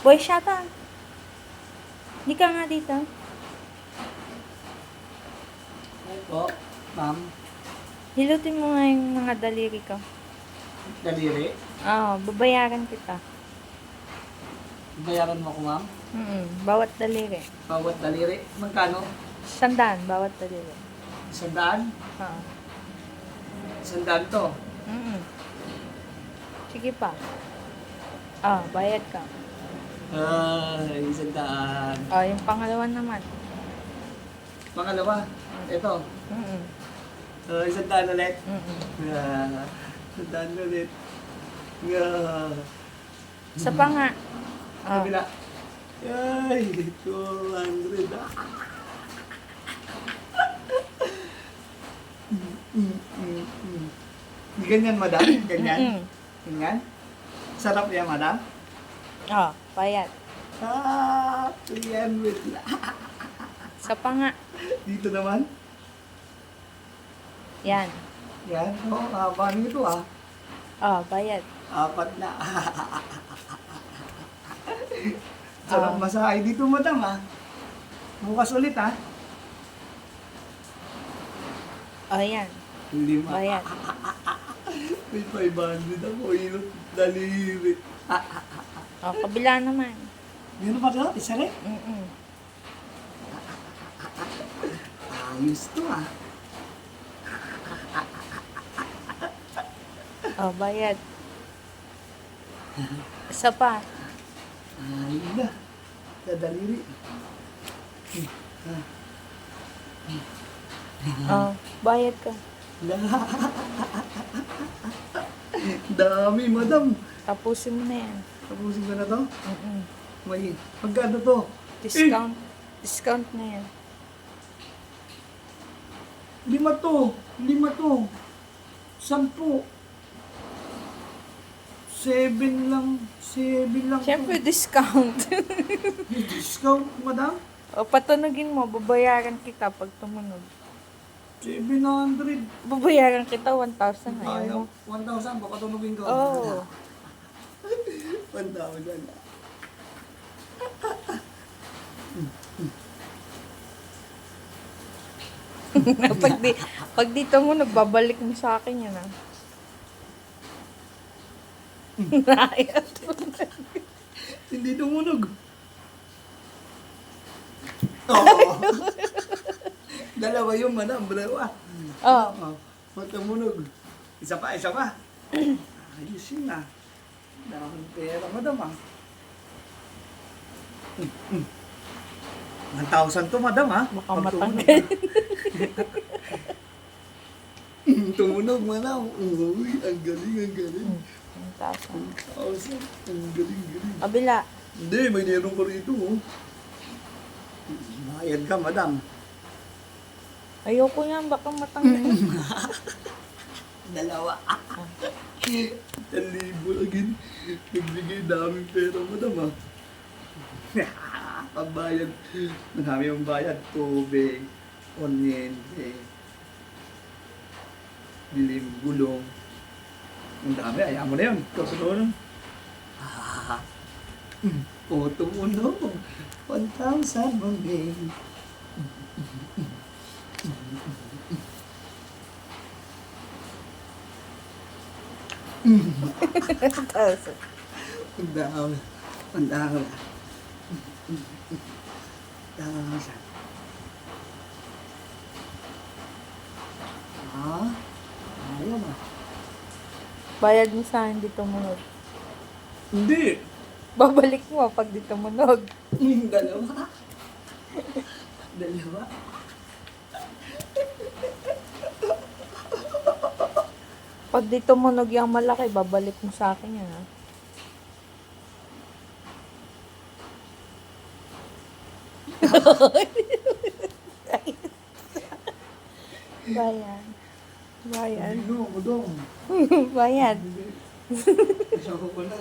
Boy, shata. Hindi ka nga dito. Ay po, ma'am. Hilutin mo nga yung mga daliri ko. Daliri. Oo, babayaran kita. Bayaran mo ko, ma'am. Bawat daliri. Bawat daliri. Magkano? 100, bawat daliri. 100? Oo. 100 to. Sige pa. Bayad ka. Ay, 100. Yung pangalawa naman. Pangalawa. Ito. 100 ulit. 100 ulit. Isa pa nga. Kabila. Ay, 200. Ganyan, madam? Ganyan? Ganyan? Sarap yan, madam? Bayad. 300. Isa pa nga. Dito naman? Yan. Yan. Haba nito Bayad. 4 na. Sarap masahay dito, madam Bukas ulit Yan. 5. Bayad. May 500 ako. Ilot daliri. Kabila naman. Meron pa ito? Isa rin? Ayos to Bayad. Isa pa. Ayun na. Sa daliri. Bayad ka. Dami, madam. Tapusin mo na yan. Tapusin ko na to? May, magkano to? Discount. Discount na yan. 5 to. 10. 7 lang. 7 lang. Siyempre, discount. May discount, madam? Patunogin mo, babayaran kita pag tumunog. 700. Babayaran kita 1,000. Ayaw mo. 1,000, baka tunugin ko. Oo. 1,000. pag dito mo, nagbabalik mo sa akin yan Hindi tumunog. Oo. Dalawa yung madam, dalawa. Tumunog. Isa pa. Ayos yun Daming pera, madam 1,000 to, madam Baka matanggal. Tumunog, madam. Uy, ang galing. 1,000. 1,000. Ang galing. Kabila. Hindi, may nilong ko rito. Bayad ka, madam. Ayoko yan, baka matanggal. 2. 1,000 agad. Nagbigay daming pera, madam Pagbayad. Marami yung bayad. Tubig, kuryente, dilim, gulong. Ang dami, ayaw mo na yun. Kasunod. Tumunog. 1,000 mong Ang dami. 1,000. Ayaw Bayad mo sa akin dito tumunog. Hindi. Babalik mo pag dito tumunog. Dalawa. Pag dito tumunog yung malaki, babalik mo sa akin yan Bayan. Ano, madam? Bayad. Isa ko na.